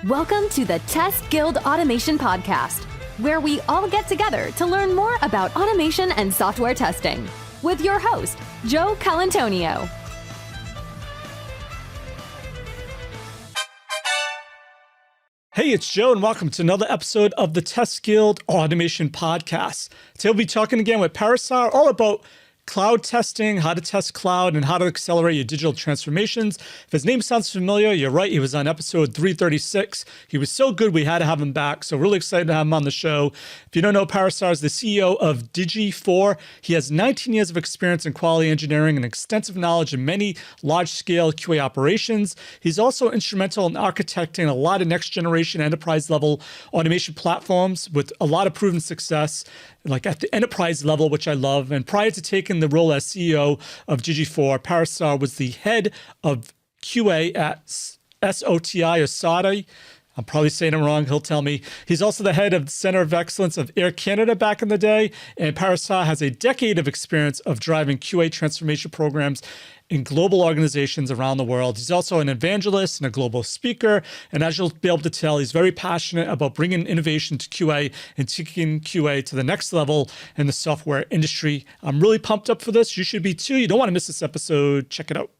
Welcome to the Test Guild Automation Podcast, where we all get together to learn more about automation and software testing, with your host, Joe Colantonio. Hey, it's Joe, and welcome to another episode of the Test Guild Automation Podcast. Today we'll be talking again with Parasar, all about cloud testing, how to test cloud, and how to accelerate your digital transformations. If his name sounds familiar, you're right. He was on episode 336. He was so good, we had to have him back. So really excited to have him on the show. If you don't know, Parasar is the CEO of Digi4. He has 19 years of experience in quality engineering and extensive knowledge in many large-scale QA operations. He's also instrumental in architecting a lot of next-generation enterprise-level automation platforms with a lot of proven success, like at the enterprise level, which I love. And prior to taking the role as CEO of Digi4, Parasar was the head of QA at SOTI or SOTI. I'm probably saying it wrong. He'll tell me. He's also the head of the Center of Excellence of Air Canada back in the day. And Parasar has a decade of experience of driving QA transformation programs in global organizations around the world. He's also an evangelist and a global speaker. And as you'll be able to tell, he's very passionate about bringing innovation to QA and taking QA to the next level in the software industry. I'm really pumped up for this. You should be too. You don't want to miss this episode. Check it out.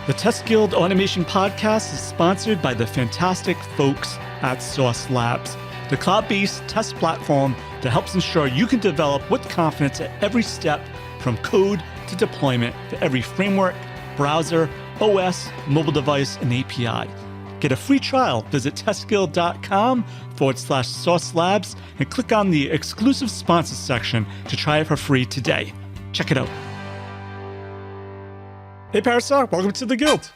The Test Guild Automation Podcast is sponsored by the fantastic folks at Sauce Labs, the cloud-based test platform that helps ensure you can develop with confidence at every step, from code to deployment, for every framework, browser, OS, mobile device, and API. Get a free trial. Visit testguild.com/Sauce Labs and click on the exclusive sponsors section to try it for free today. Check it out. Hey, Parasar, welcome to the Guild.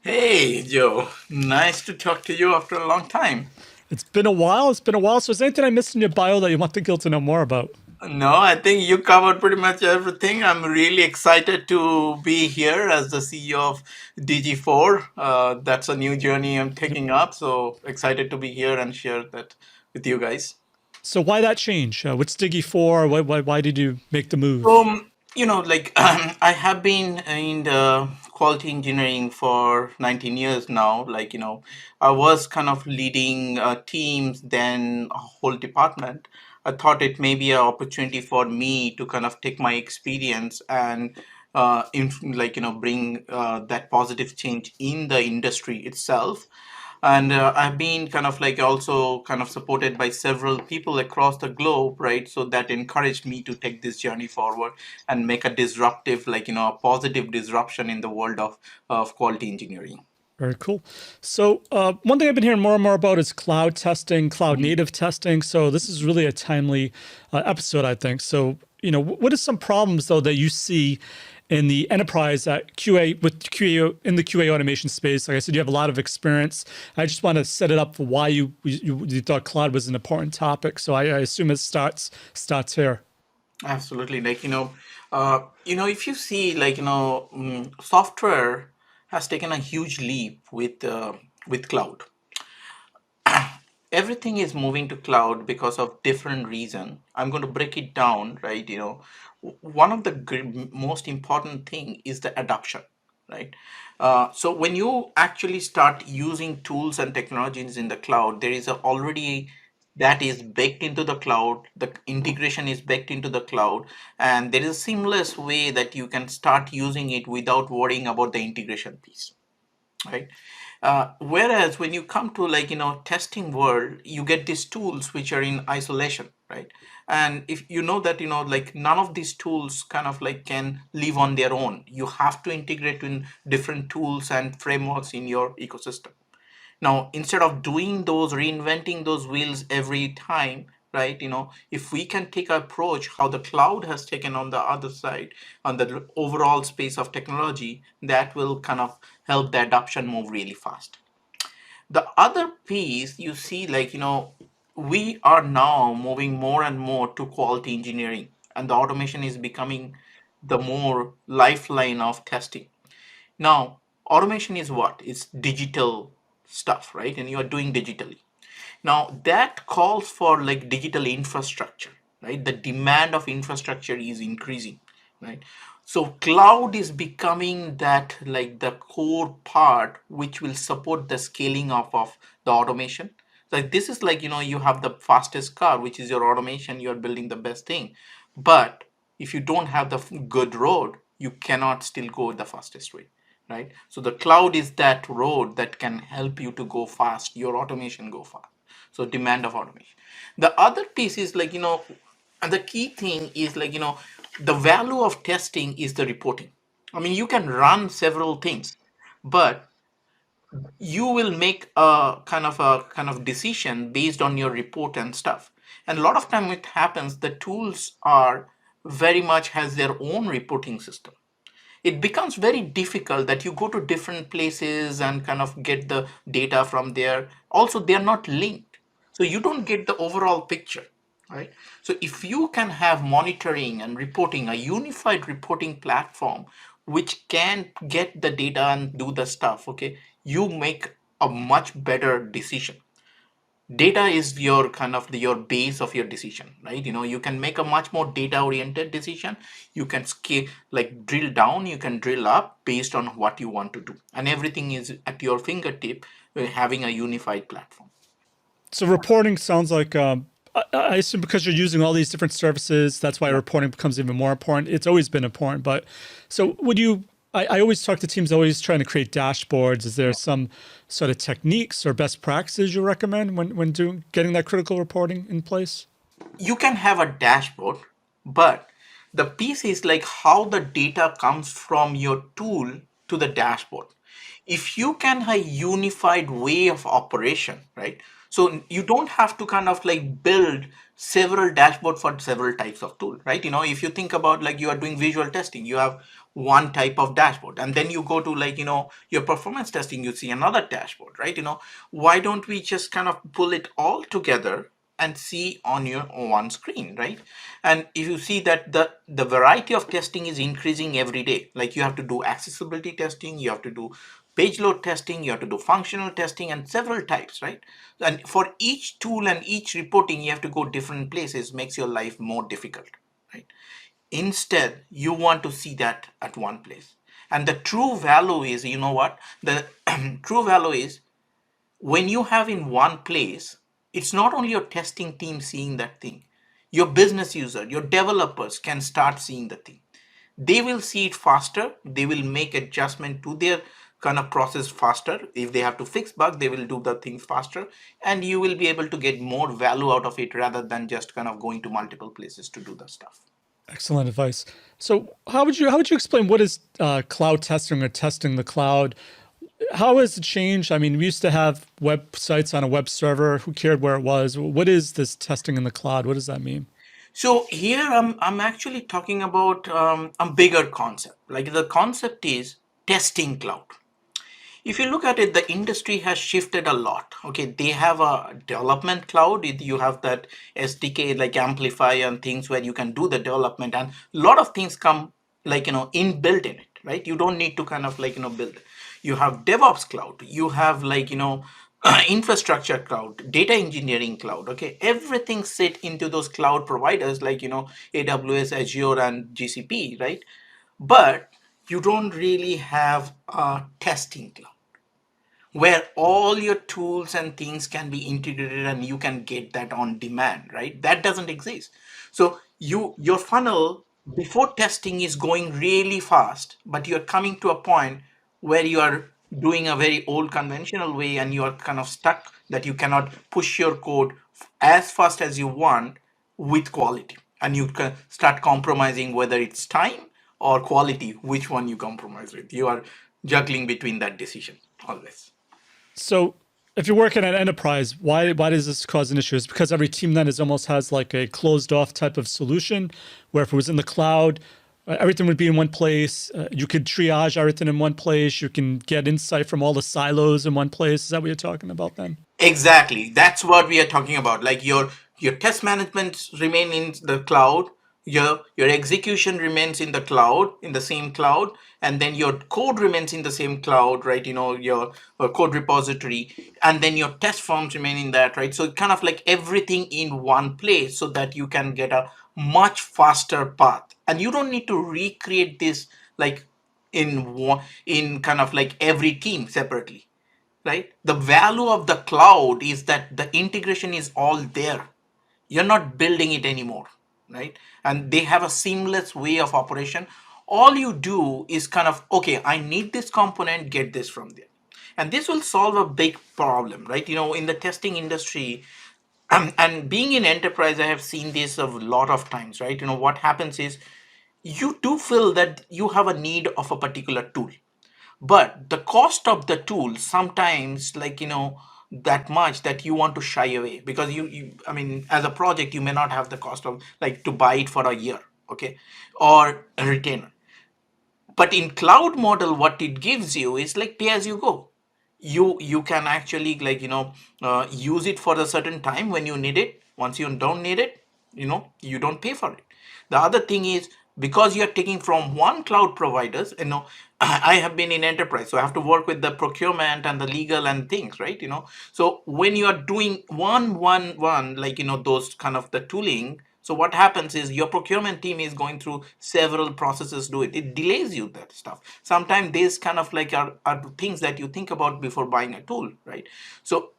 Hey, Joe. Nice to talk to you after a long time. It's been a while. So is there anything I missed in your bio that you want the Guild to know more about? No, I think you covered pretty much everything. I'm really excited to be here as the CEO of Digi4. That's a new journey I'm taking up. So excited to be here and share that with you guys. So why that change? What's Digi4? Why did you make the move? I have been in the quality engineering for 19 years now. I was kind of leading teams, then a whole department. I thought it may be an opportunity for me to kind of take my experience and bring that positive change in the industry itself. And I've been kind of also kind of supported by several people across the globe, right? So that encouraged me to take this journey forward and make a disruptive, a positive disruption in the world of quality engineering. Very cool. So one thing I've been hearing more and more about is cloud testing, cloud native testing. So this is really a timely episode, I think. So, what are some problems though that you see in the enterprise at QA in the QA automation space? Like I said, you have a lot of experience. I just want to set it up for why you thought cloud was an important topic. So I assume it starts here. Absolutely. If you see, software has taken a huge leap with cloud. Everything is moving to cloud because of different reasons. I'm going to break it down, right? One of the most important thing is the adoption, right? So when you actually start using tools and technologies in the cloud, there is already that is baked into the cloud. The integration is baked into the cloud, and there is a seamless way that you can start using it without worrying about the integration piece, right? Whereas when you come to testing world, you get these tools which are in isolation, right? And if you know that none of these tools kind of can live on their own. You have to integrate in different tools and frameworks in your ecosystem. Now, instead of reinventing those wheels every time, right? If we can take an approach how the cloud has taken on the other side, on the overall space of technology, that will kind of help the adoption move really fast. The other piece you see, we are now moving more and more to quality engineering, and the automation is becoming the more lifeline of testing. Now, automation is what? It's digital stuff, right? And you are doing digitally. Now that calls for digital infrastructure, right? The demand of infrastructure is increasing, right? So cloud is becoming that like the core part which will support the scaling of the automation. Like this is like, you have the fastest car, which is your automation, you're building the best thing. But if you don't have the good road, you cannot still go the fastest way, right? So the cloud is that road that can help you to go fast, your automation go fast. So demand of automation. The other piece is like, and the key thing is like, the value of testing is the reporting. I mean, you can run several things, but you will make a kind of decision based on your report and stuff. And a lot of time it happens, the tools are very much has their own reporting system. It becomes very difficult that you go to different places and kind of get the data from there. Also, they are not linked. So you don't get the overall picture, right? So if you can have monitoring and reporting, a unified reporting platform, which can get the data and do the stuff, okay, you make a much better decision. Data is your kind of your base of your decision, right? You can make a much more data oriented decision. You can scale, like drill down, you can drill up based on what you want to do, and everything is at your fingertip, having a unified platform. So reporting sounds like I assume because you're using all these different services, that's why Yeah. reporting becomes even more important. It's always been important, but so would you? I always talk to teams always trying to create dashboards. Is there some sort of techniques or best practices you recommend when doing getting that critical reporting in place? You can have a dashboard, but the piece is like how the data comes from your tool to the dashboard. If you can have a unified way of operation, right? So you don't have to kind of like build several dashboard for several types of tool, right? If you think about like you are doing visual testing, you have one type of dashboard, and then you go to like your performance testing, you see another dashboard, right? Why don't we just kind of pull it all together and see on your one screen, right? And if you see that the variety of testing is increasing every day, like you have to do accessibility testing, you have to do page load testing, you have to do functional testing, and several types, right? And for each tool and each reporting, you have to go different places, makes your life more difficult, right? Instead, you want to see that at one place. And the true value is, you know what, the true value is when you have in one place, it's not only your testing team seeing that thing, your business user, your developers can start seeing the thing. They will see it faster, they will make adjustment to their kind of process faster. If they have to fix bug, they will do the things faster, and you will be able to get more value out of it rather than just kind of going to multiple places to do the stuff. Excellent advice. So how would you explain what is cloud testing or testing the cloud? How has it changed? I mean, we used to have websites on a web server. Who cared where it was? What is this testing in the cloud? What does that mean? So here I'm actually talking about a bigger concept. Like the concept is testing cloud. If you look at it, the industry has shifted a lot. Okay, they have a development cloud. You have that SDK like Amplify and things where you can do the development, and a lot of things come like inbuilt in it, right? You don't need to kind of like build. You have DevOps cloud. You have like infrastructure cloud, data engineering cloud. Okay, everything sit into those cloud providers like AWS, Azure, and GCP, right? But you don't really have a testing cloud where all your tools and things can be integrated and you can get that on demand, right? That doesn't exist. So your funnel before testing is going really fast, but you're coming to a point where you are doing a very old conventional way and you are kind of stuck that you cannot push your code as fast as you want with quality, and you can start compromising whether it's time or quality, which one you compromise with. You are juggling between that decision always. So if you're working at enterprise, why does this cause an issue? Is it because every team then is almost has like a closed off type of solution, where if it was in the cloud, everything would be in one place. You could triage everything in one place. You can get insight from all the silos in one place. Is that what you're talking about then? Exactly. That's what we are talking about. Like your test management remain in the cloud, your execution remains in the cloud, in the same cloud, and then your code remains in the same cloud, right? Your code repository, and then your test forms remain in that, right? So kind of like everything in one place so that you can get a much faster path. and you don't need to recreate this like in kind of like every team separately, right? The value of the cloud is that the integration is all there. You're not building it anymore, right? And they have a seamless way of operation. All you do is kind of, okay, I need this component, get this from there. And this will solve a big problem, right? In the testing industry, and being in enterprise, I have seen this a lot of times, right? What happens is you do feel that you have a need of a particular tool, but the cost of the tool sometimes, like, that much that you want to shy away, because I mean, as a project, you may not have the cost of like to buy it for a year, okay, or a retainer. But in cloud model, what it gives you is like pay as you go. You can actually, like, use it for a certain time when you need it. Once you don't need it, you don't pay for it. The other thing is, because you're taking from one cloud providers, I have been in enterprise, so I have to work with the procurement and the legal and things, right? So when you are doing one, like, those kind of the tooling, so what happens is your procurement team is going through several processes, do it delays you that stuff. Sometimes these kind of like are things that you think about before buying a tool, right? So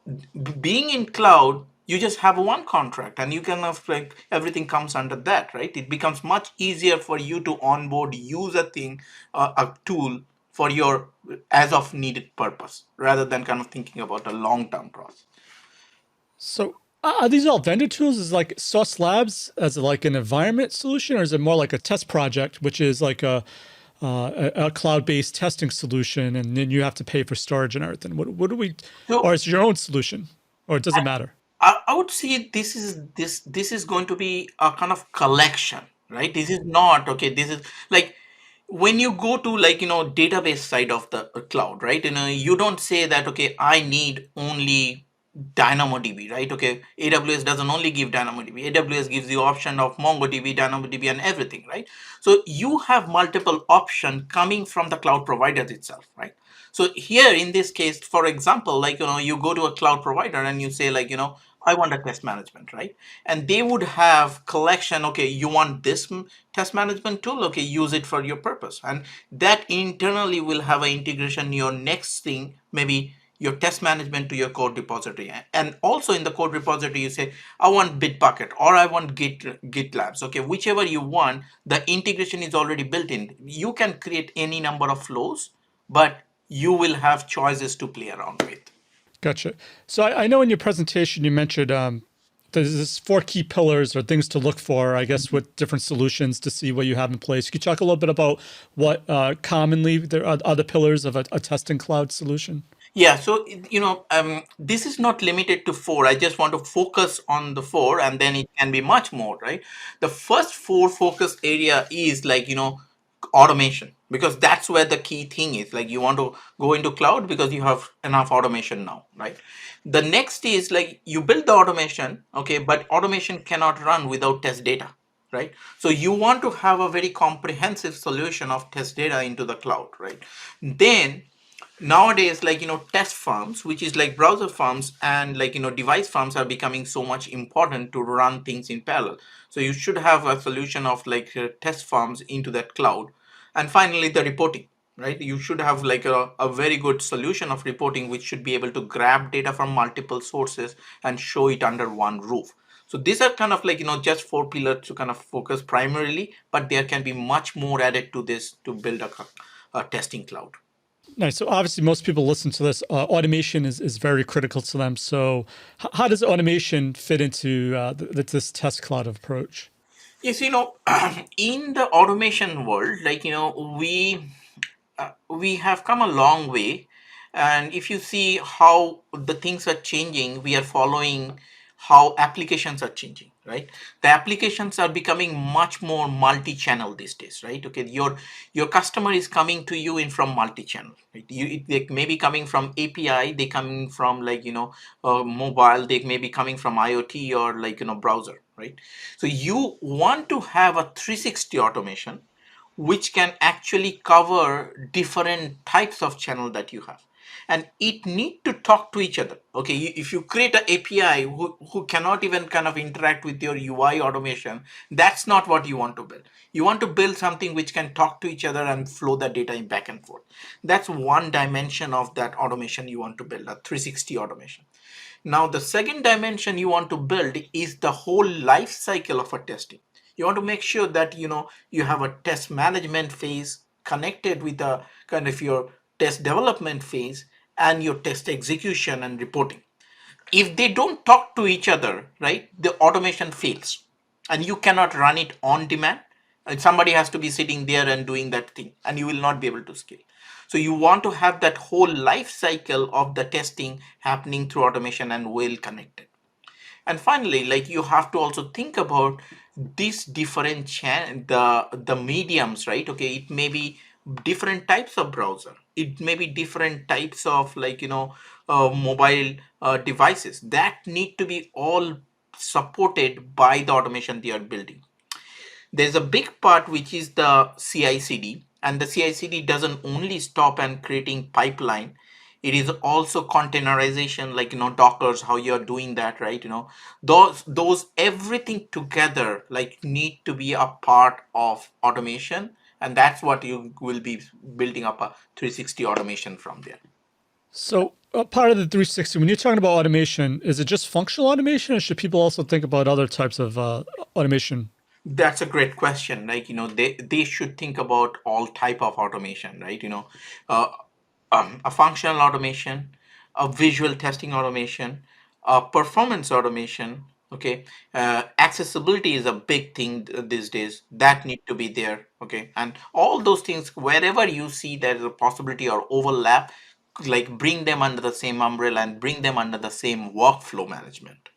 being in cloud, you just have one contract and you can have like everything comes under that, right? It becomes much easier for you to onboard, use a thing, a tool for your as of needed purpose, rather than kind of thinking about a long term process. So are these all vendor tools? Is like Sauce Labs as like an environment solution, or is it more like a test project, which is like a cloud-based testing solution, and then you have to pay for storage and everything? What do we, or So is it your own solution, or it doesn't matter? I would say this is going to be a kind of collection, right? This is not okay. This is like when you go to, like, database side of the cloud, right? You don't say that, okay, I need only DynamoDB, right? Okay, AWS doesn't only give DynamoDB. AWS gives you option of MongoDB, DynamoDB, and everything, right? So you have multiple option coming from the cloud providers itself, right? So here in this case, for example, like, you go to a cloud provider and you say, like, I want a test management, right? And they would have collection, okay, you want this test management tool, okay, use it for your purpose. And that internally will have an integration, your next thing, maybe your test management to your code repository. And also in the code repository, you say, I want Bitbucket or I want GitLabs, okay, whichever you want, the integration is already built in. You can create any number of flows, but you will have choices to play around with. Gotcha. So I know in your presentation you mentioned there's this four key pillars or things to look for, I guess, with different solutions to see what you have in place. Could you talk a little bit about what commonly there are the pillars of a testing cloud solution? Yeah, so this is not limited to four. I just want to focus on the four, and then it can be much more, right? The first four focus area is like, automation, because that's where the key thing is. Like, you want to go into cloud because you have enough automation now, right? The next is like you build the automation, okay, but automation cannot run without test data, right? So you want to have a very comprehensive solution of test data into the cloud, right? Then nowadays, like, test farms, which is like browser farms and like, device farms, are becoming so much important to run things in parallel. So you should have a solution of like test farms into that cloud. And finally, the reporting, right? You should have like a very good solution of reporting, which should be able to grab data from multiple sources and show it under one roof. So these are kind of like, just four pillars to kind of focus primarily, but there can be much more added to this to build a testing cloud. Nice. So obviously, most people listen to this. Automation is very critical to them. So how does automation fit into this test cloud approach? Yes, in the automation world, like, we have come a long way. And if you see how the things are changing, we are following how applications are changing, right? The applications are becoming much more multi-channel these days, right? Okay, your customer is coming to you in from multi-channel, right? They may be coming from API, they coming from like, mobile, they may be coming from IoT or like, browser, right? So you want to have a 360 automation which can actually cover different types of channel that you have. and it need to talk to each other. Okay, if you create an API who cannot even kind of interact with your UI automation, that's not what you want to build. You want to build something which can talk to each other and flow the data in back and forth. That's one dimension of that automation you want to build, a 360 automation. Now, the second dimension you want to build is the whole life cycle of a testing. You want to make sure that you have a test management phase connected with a kind of your test development phase and your test execution and reporting. If they don't talk to each other, right, the automation fails and you cannot run it on demand. And somebody has to be sitting there and doing that thing, and you will not be able to scale. So you want to have that whole life cycle of the testing happening through automation and well connected. And finally, like, you have to also think about these different the mediums, right? Okay, it may be different types of browser, it may be different types of, like, mobile devices that need to be all supported by the automation they are building. There's a big part which is the CI/CD, and the CI/CD doesn't only stop and creating pipeline. It is also containerization, like, Dockers, how you're doing that, right? Those everything together, like, need to be a part of automation, and that's what you will be building up a 360 automation from there. So part of the 360, when you're talking about automation, is it just functional automation, or should people also think about other types of automation? That's a great question. Like, they should think about all type of automation, right? Uh, a functional automation, a visual testing automation, a performance automation. Okay, accessibility is a big thing these days that need to be there. Okay, and all those things, wherever you see there is a possibility or overlap, like, bring them under the same umbrella and bring them under the same workflow management.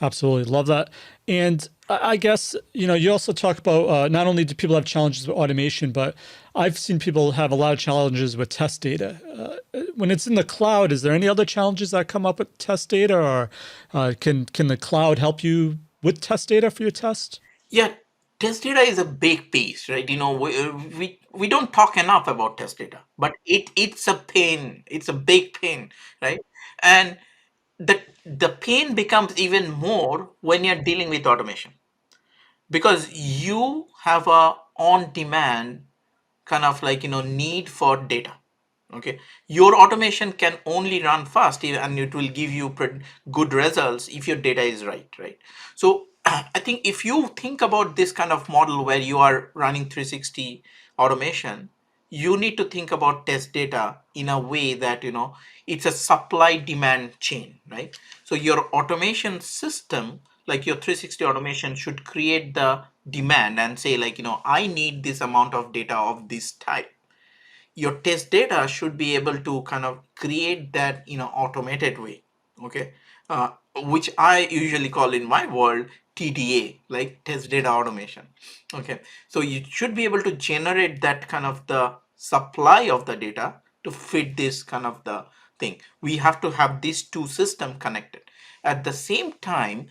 Absolutely. Love that. And I guess, you also talk about not only do people have challenges with automation, but I've seen people have a lot of challenges with test data. When it's in the cloud, is there any other challenges that come up with test data, or can the cloud help you with test data for your test? Yeah, test data is a big piece, right? We don't talk enough about test data, but it's a pain. It's a big pain, right? And the pain becomes even more when you're dealing with automation, because you have a on demand kind of, like, need for data. Okay, your automation can only run fast, and it will give you good results if your data is right. So I think if you think about this kind of model where you are running 360 automation, you need to think about test data in a way that, it's a supply demand chain, right? So your automation system, like your 360 automation, should create the demand and say, like, I need this amount of data of this type. Your test data should be able to kind of create that in an automated way. Okay, which I usually call in my world TDA, like test data automation. Okay, so you should be able to generate that kind of the supply of the data to fit this kind of the thing. We have to have these two systems connected at the same time.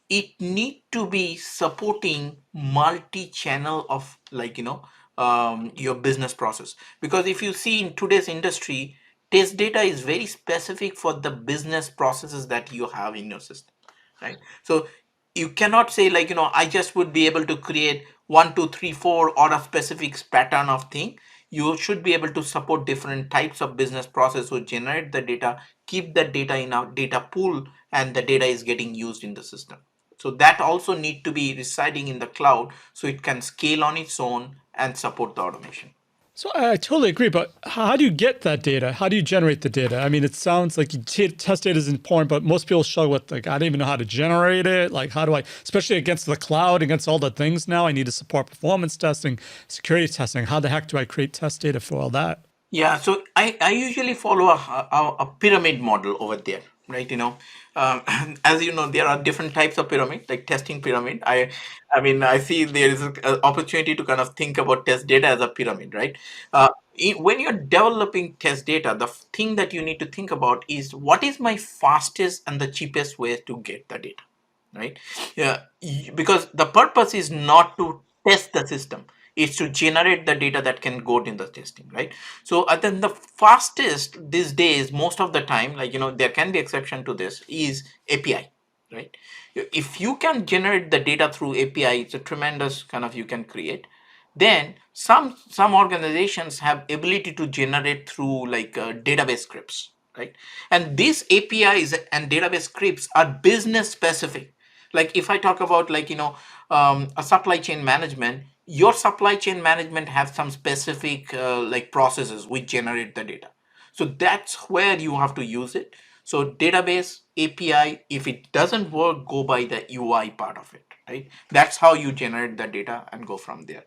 It need to be supporting multi-channel of, like, your business process, because if you see in today's industry, test data is very specific for the business processes that you have in your system, right? So you cannot say, like, I just would be able to create 1 2 3 4 or a specific pattern of thing. You should be able to support different types of business process who generate the data, keep that data in a data pool, and the data is getting used in the system. So that also need to be residing in the cloud so it can scale on its own and support the automation. So I totally agree, but how do you get that data? How do you generate the data? I mean, it sounds like test data is important, but most people struggle with, like, I don't even know how to generate it. Like, how do I, especially against the cloud, against all the things now, I need to support performance testing, security testing. How the heck do I create test data for all that? Yeah, so I usually follow a pyramid model over there, right? As you know, there are different types of pyramid, like testing pyramid. I mean, I see there is an opportunity to kind of think about test data as a pyramid, right? When you're developing test data, the thing that you need to think about is, what is my fastest and the cheapest way to get the data, right? Yeah, because the purpose is not to test the system. It's to generate the data that can go in the testing, right? So then the fastest these days, most of the time, like, there can be exception to this, is API, right? If you can generate the data through API, it's a tremendous kind of you can create. Then some organizations have ability to generate through like database scripts, right? And these APIs and database scripts are business specific. Like if I talk about like a supply chain management, your supply chain management has some specific like processes which generate the data. So that's where you have to use it. So database API, if it doesn't work, go by the UI part of it, right? That's how you generate the data and go from there.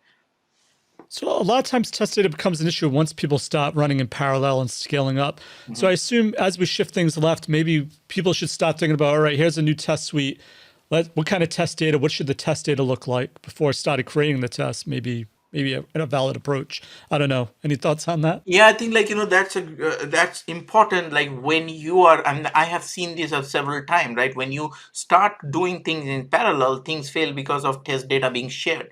So a lot of times test data becomes an issue once people stop running in parallel and scaling up. So I assume as we shift things left, maybe people should start thinking about, all right, here's a new test suite. What kind of test data, what should the test data look like before I started creating the test? Maybe a valid approach. I don't know. Any thoughts on that? Yeah, I think like that's important. Like when you are, and I have seen this several times, right? When you start doing things in parallel, things fail because of test data being shared.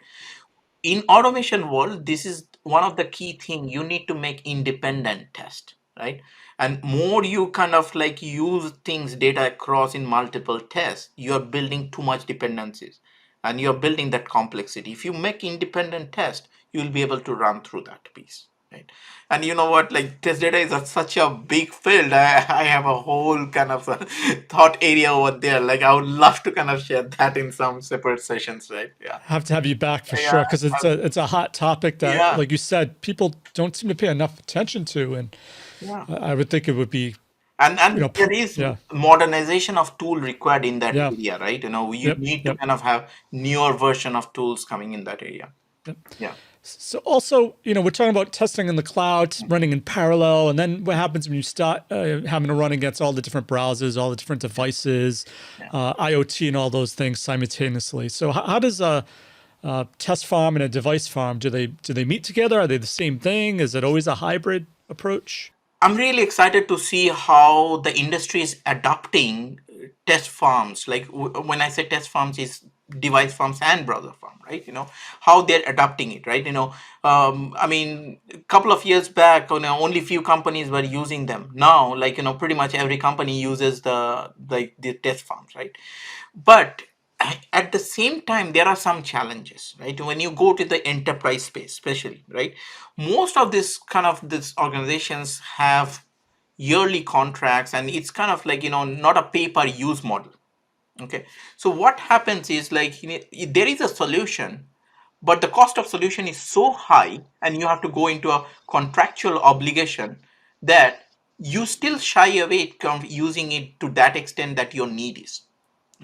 In automation world, this is one of the key thing. You need to make independent test, right? And more you kind of like use things data across in multiple tests, you are building too much dependencies and you're building that complexity. If you make independent test, you will be able to run through that piece, right? And you know what, like test data is such a big field. I have a whole kind of thought area over there. Like I would love to kind of share that in some separate sessions, right? Yeah. Have to have you back for Yeah. sure because it's a hot topic that, Yeah. like you said, people don't seem to pay enough attention to, and Yeah. I would think it would be, And there is yeah, modernization of tool required in that yeah, area, right? You yep, need to yep, kind of have newer version of tools coming in that area. yep. Yeah. So also, we're talking about testing in the cloud, running in parallel, and then what happens when you start having to run against all the different browsers, all the different devices, Yeah. IoT, and all those things simultaneously. So how does a test farm and a device farm do they meet together? Are they the same thing? Is it always a hybrid approach? I'm really excited to see how the industry is adopting test farms. Like when I say test farms, is device farms and browser farm, right? How they're adopting it, right? I mean, a couple of years back, only few companies were using them. Now, like pretty much every company uses the test farms, right? But at the same time, there are some challenges, right? When you go to the enterprise space, especially, right? Most of these organizations have yearly contracts, and it's kind of like not a pay per use model. Okay, so what happens is like there is a solution, but the cost of solution is so high, and you have to go into a contractual obligation that you still shy away from using it to that extent that your need is,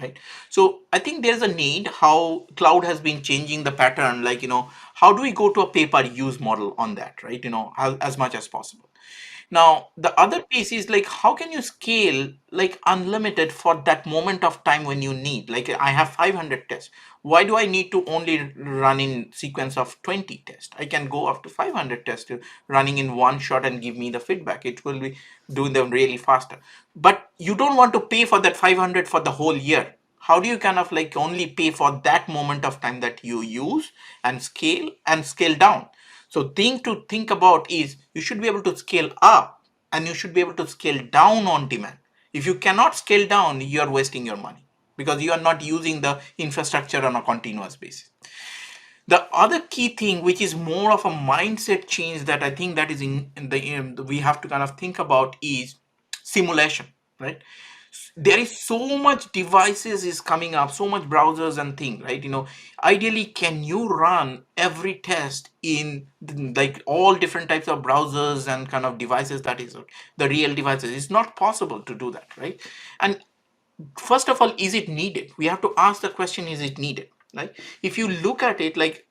right? So I think there's a need how cloud has been changing the pattern, like how do we go to a pay per use model on that, right? As much as possible. Now, the other piece is like, how can you scale like unlimited for that moment of time when you need? Like, I have 500 tests. Why do I need to only run in sequence of 20 tests? I can go up to 500 tests running in one shot and give me the feedback. It will be doing them really faster. But you don't want to pay for that 500 for the whole year. How do you kind of like only pay for that moment of time that you use and scale down? So thing to think about is you should be able to scale up and you should be able to scale down on demand. If you cannot scale down, you are wasting your money because you are not using the infrastructure on a continuous basis. The other key thing, which is more of a mindset change that I think that is we have to kind of think about, is simulation, right? There is so much devices is coming up, so much browsers and things, right? Ideally, can you run every test in like all different types of browsers and kind of devices, that is the real devices? It's not possible to do that, right? And first of all, is it needed? We have to ask the question, is it needed, right? If you look at it, like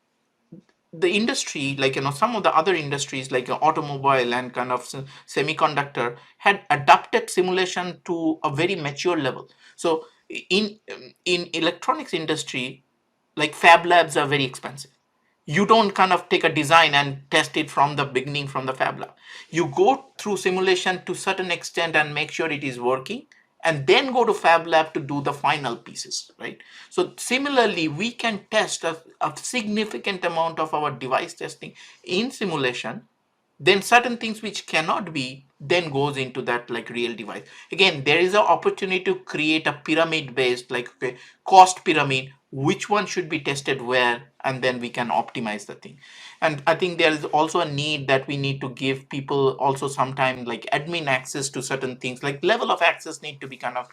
the industry, like some of the other industries like automobile and kind of semiconductor had adapted simulation to a very mature level. So in electronics industry, like fab labs are very expensive. You don't kind of take a design and test it from the beginning from the fab lab. You go through simulation to certain extent and make sure it is working, and then go to Fab Lab to do the final pieces, right? So similarly, we can test a significant amount of our device testing in simulation, then certain things which cannot be then goes into that like real device. Again, there is an opportunity to create a pyramid based, like, okay, cost pyramid, which one should be tested where, and then we can optimize the thing. And I think there is also a need that we need to give people also sometime like admin access to certain things, like level of access need to be kind of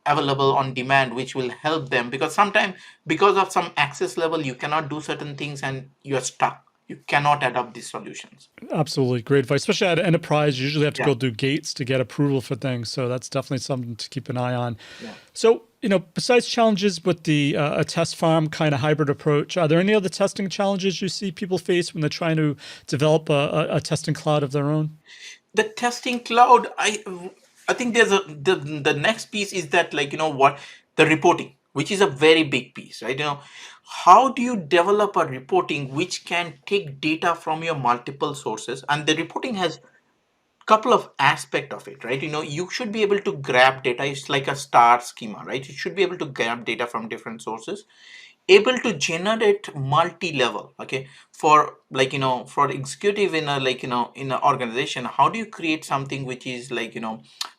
available on demand, which will help them, because sometimes because of some access level you cannot do certain things and you're stuck, you cannot adopt these solutions. Absolutely. Great advice. Especially at enterprise, you usually have to Yeah. go through gates to get approval for things. So that's definitely something to keep an eye on. Yeah. So, besides challenges with the a test farm kind of hybrid approach, are there any other testing challenges you see people face when they're trying to develop a testing cloud of their own? The testing cloud, I think there's the next piece is that, like, what, the reporting, which is a very big piece, right? How do you develop a reporting which can take data from your multiple sources, and the reporting has couple of aspect of it, right? You should be able to grab data. It's like a star schema, right? You should be able to grab data from different sources, able to generate multi-level, okay, for, like, for executive in a, like, in an organization, how do you create something which is like,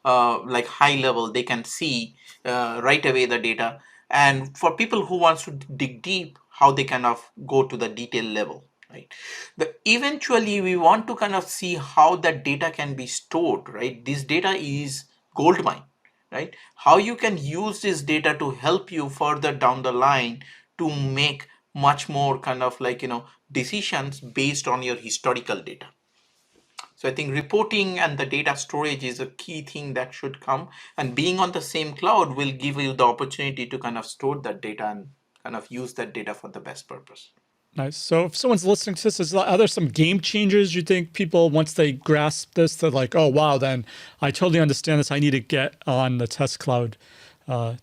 like high level, they can see right away the data, and for people who wants to dig deep, how they kind of go to the detail level, right? Eventually we want to kind of see how that data can be stored, right? This data is gold mine, right? How you can use this data to help you further down the line to make much more kind of like, decisions based on your historical data. So I think reporting and the data storage is a key thing that should come, and being on the same cloud will give you the opportunity to kind of store that data and kind of use that data for the best purpose. Nice. So if someone's listening to this, are there some game changers you think people, once they grasp this, they're like, oh, wow, then I totally understand this. I need to get on the test cloud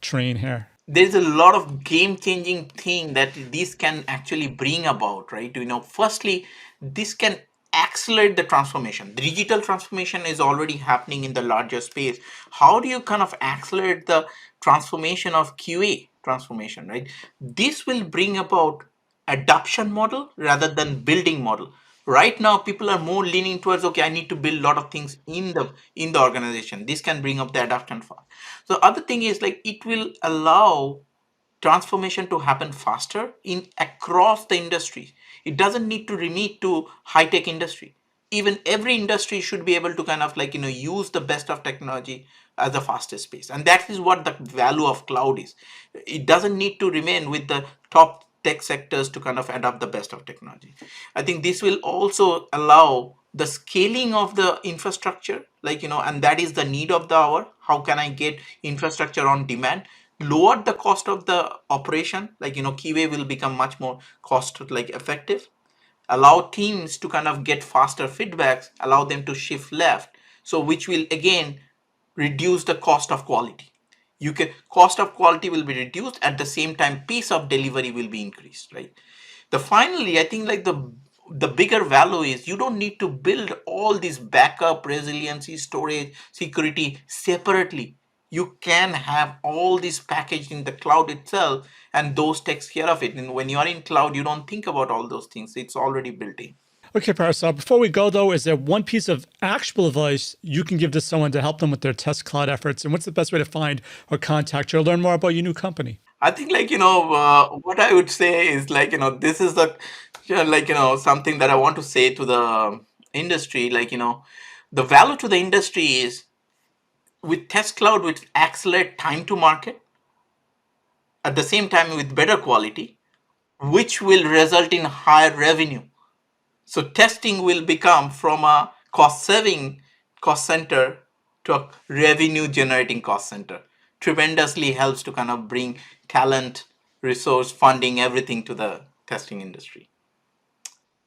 train here. There's a lot of game changing thing that this can actually bring about, right? Firstly, this can accelerate the transformation. The digital transformation is already happening in the larger space. How do you kind of accelerate the transformation of QA transformation, right? This will bring about adoption model rather than building model. Right now people are more leaning towards, okay, I need to build a lot of things in the organization. This can bring up the adoption fast. So other thing is, like, it will allow transformation to happen faster in across the industry. It doesn't need to remit to high tech industry. Even every industry should be able to kind of like, use the best of technology as the fastest pace, and that is what the value of cloud is. It doesn't need to remain with the top tech sectors to kind of adopt the best of technology. I think this will also allow the scaling of the infrastructure, like, and that is the need of the hour. How can I get infrastructure on demand, lower the cost of the operation, like, QA will become much more cost like effective, allow teams to kind of get faster feedbacks, allow them to shift left, so which will again reduce the cost of quality. You can Cost of quality will be reduced, at the same time pace of delivery will be increased, right? The finally, I think, like, the bigger value is you don't need to build all these backup, resiliency, storage, security separately. You can have all this packaged in the cloud itself, and those takes care of it. And when you are in cloud, you don't think about all those things, it's already built in. Okay, Parasar, before we go though, is there one piece of actionable advice you can give to someone to help them with their test cloud efforts? And what's the best way to find or contact you or learn more about your new company? I think, like, what I would say is, like, this is the, like, something that I want to say to the industry, like, the value to the industry is, with test cloud, which accelerate time to market, at the same time with better quality, which will result in higher revenue. So testing will become from a cost saving cost center to a revenue generating cost center. Tremendously helps to kind of bring talent, resource, funding, everything to the testing industry.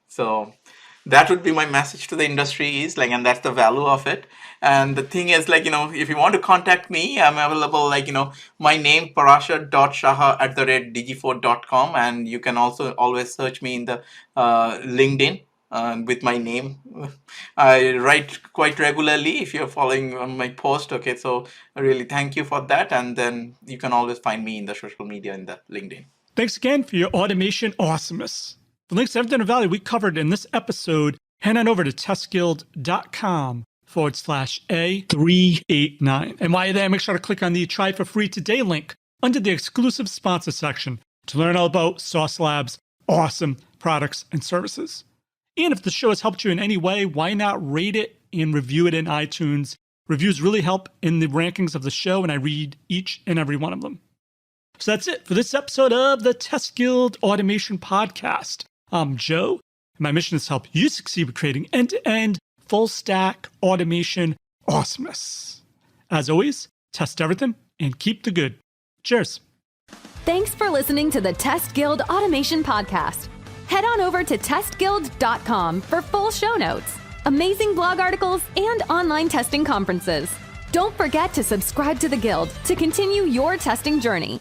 So that would be my message to the industry is, like, and that's the value of it. And the thing is, like, if you want to contact me, I'm available, like, my name, parasar.saha@digifort.com. And you can also always search me in the LinkedIn. with my name. I write quite regularly if you're following on my post. Okay, so I really thank you for that. And then you can always find me in the social media in the LinkedIn. Thanks again for your automation awesomeness. The links to everything of value we covered in this episode, head on over to testguild.com/A389. And while you're there, make sure to click on the Try for Free Today link under the exclusive sponsor section to learn all about Sauce Labs' awesome products and services. And if the show has helped you in any way, why not rate it and review it in iTunes? Reviews really help in the rankings of the show, and I read each and every one of them. So that's it for this episode of the Test Guild Automation Podcast. I'm Joe, and my mission is to help you succeed with creating end-to-end, full-stack automation awesomeness. As always, test everything and keep the good. Cheers. Thanks for listening to the Test Guild Automation Podcast. Head on over to testguild.com for full show notes, amazing blog articles, and online testing conferences. Don't forget to subscribe to the Guild to continue your testing journey.